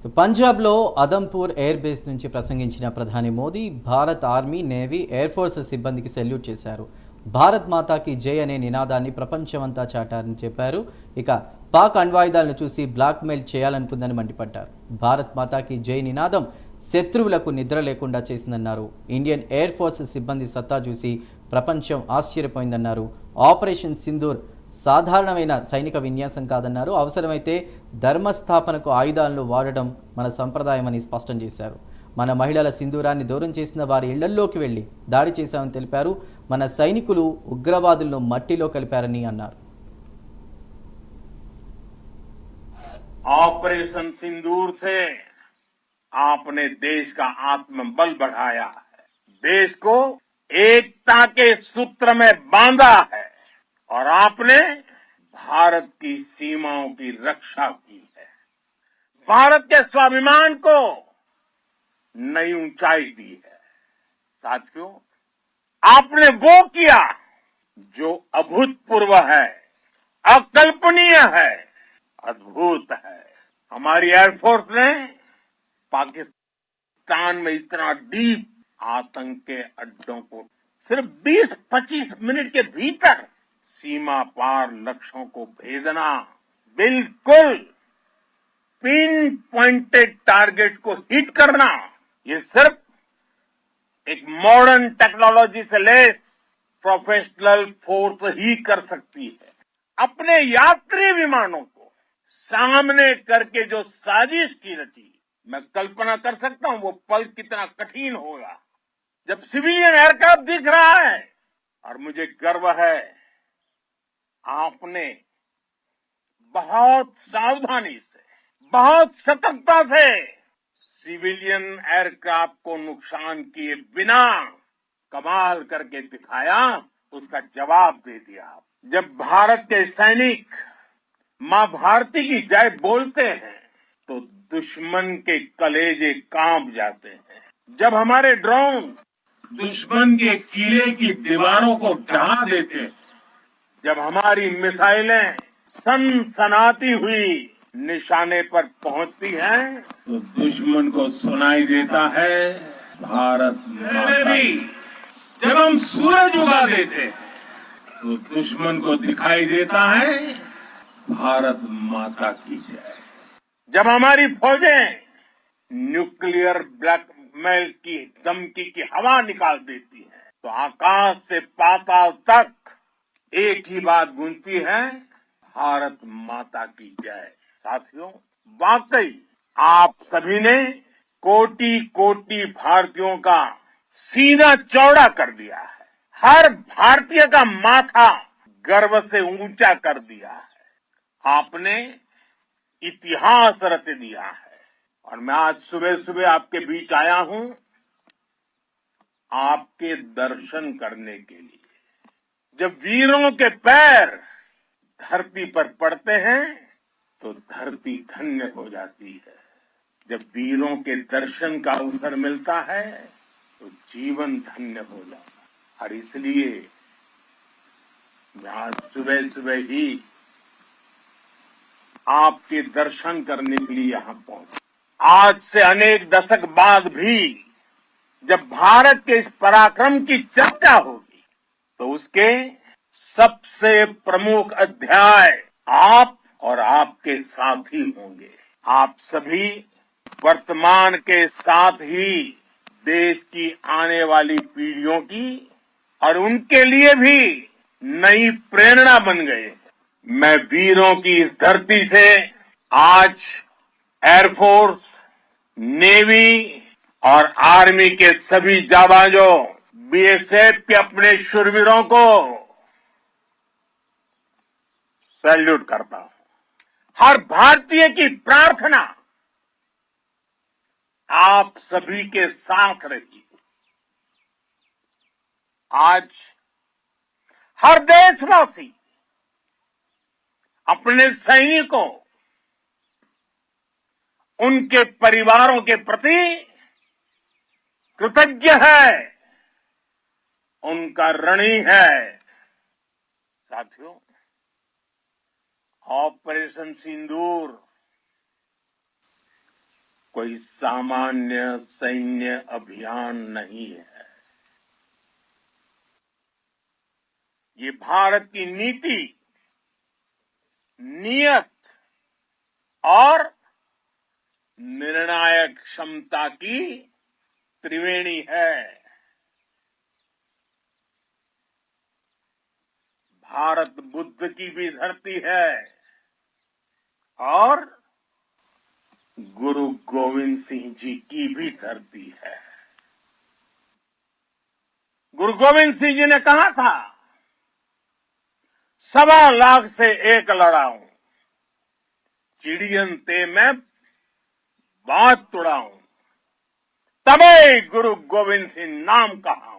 పంజాబ్లో Adampur air base నుంచి ప్రసంగించిన ప్రధాని Modi Bharat army, navy, air force సిబ్బందికి సెల్యూట్ చేశారు. భారత్ మాతాకి జై అనే నినాదాన్ని ప్రపంచమంతా చాటారని చెప్పారు. ఇక పాక్ అణ్వాయుధాలను చూసి బ్లాక్మెయిల్ చేయాలనుకుందని మండిపడ్డారు. భారత్ మాతాకి జై నినాదం శత్రువులకు నిద్ర లేకుండా చేసిందన్నారు. ఇండియన్ ఎయిర్ ఫోర్స్ సిబ్బంది సత్తా చూసి ప్రపంచం ఆశ్చర్యపోయిందన్నారు. ఆపరేషన్ సింధూర్ సాధారణమైన సైనిక విన్యాసం కాదన్నారు. అవసరమైతే ధర్మస్థాపనకు ఆయుధాలను వాడడం మన సంప్రదాయమని స్పష్టం చేశారు. మన మహిళల సింధూరాన్ని దూరం చేసిన వారి ఇళ్లల్లోకి వెళ్లి దాడి చేశామని తెలిపారు. మన సైనికులు ఉగ్రవాదులను మట్టిలో కలిపారని అన్నారు. ऑपरेशन सिंदूर से आपने देश का आत्मबल बढ़ाया है, देश को एकता के सूत्र में बांधा है और आपने भारत की सीमाओं की रक्षा की है, भारत के स्वाभिमान को नई ऊंचाई दी है। साथियों, आपने वो किया जो अभूतपूर्व है, अकल्पनीय है, अद्भुत है। हमारी एयरफोर्स ने पाकिस्तान में इतना डीप आतंक के अड्डों को सिर्फ 20-25 मिनट के भीतर सीमा पार लक्ष्यों को भेदना, बिल्कुल पिन पॉइंटेड टारगेट्स को हिट करना, ये सिर्फ एक मॉडर्न टेक्नोलॉजी से लेस प्रोफेशनल फोर्स ही कर सकती है। अपने यात्री विमानों को सामने करके जो साजिश की रची, मैं कल्पना कर सकता हूं वो पल कितना कठिन होगा जब सिविलियन एयरक्राफ्ट दिख रहा है। और मुझे गर्व है, आपने बहुत सावधानी से, बहुत सतर्कता से सिविलियन एयरक्राफ्ट को नुकसान किए बिना कमाल करके दिखाया, उसका जवाब दे दिया। जब भारत के सैनिक मां भारती की जय बोलते हैं तो दुश्मन के कलेजे कांप जाते हैं। जब हमारे ड्रोन दुश्मन के किले की दीवारों को ढहा देते हैं, जब हमारी मिसाइलें सनसनाती हुई निशाने पर पहुंचती हैं, तो दुश्मन को सुनाई देता है भारत माता। जब हम सूरज उगा देते हैं तो दुश्मन को दिखाई देता है भारत माता की जय। जब हमारी फौजें न्यूक्लियर ब्लैकमेल की धमकी की हवा निकाल देती है तो आकाश से पाताल तक एक ही बात गूंजती है, भारत माता की जय। साथियों, वाकई आप सभी ने कोटि कोटि भारतीयों का सीना चौड़ा कर दिया है, हर भारतीय का माथा गर्व से ऊंचा कर दिया है। आपने इतिहास रच दिया है और मैं आज सुबह सुबह आपके बीच आया हूं आपके दर्शन करने के लिए। जब वीरों के पैर धरती पर पड़ते हैं तो धरती धन्य हो जाती है। जब वीरों के दर्शन का अवसर मिलता है तो जीवन धन्य हो जाता है। और इसलिए मैं आज सुबह सुबह ही आपके दर्शन करने के लिए यहां पहुंचा। आज से अनेक दशक बाद भी जब भारत के इस पराक्रम की चर्चा होगी तो उसके सबसे प्रमुख अध्याय आप और आपके साथी होंगे। आप सभी वर्तमान के साथ ही देश की आने वाली पीढ़ियों की और उनके लिए भी नई प्रेरणा बन गए। मैं वीरों की इस धरती से आज एयरफोर्स, नेवी और आर्मी के सभी जाबाजों, बीएसएफ के अपने शूरवीरों को सैल्यूट करता हूं। हर भारतीय की प्रार्थना आप सभी के साथ रही। आज हर देशवासी अपने सैनिकों, उनके परिवारों के प्रति कृतज्ञ है, उनका ऋणी है। साथियों, ऑपरेशन सिंदूर कोई सामान्य सैन्य अभियान नहीं है। ये भारत की नीति, नियत और निर्णायक क्षमता की त्रिवेणी है। भारत बुद्ध की भी धरती है और गुरु गोविंद सिंह जी की भी धरती है। गुरु गोविंद सिंह जी ने कहा था, 1.25 लाख से एक लड़ाऊं, चिड़ियन ते मैं बात तुड़ाऊं, तबे गुरु गोविंद सिंह नाम कहा।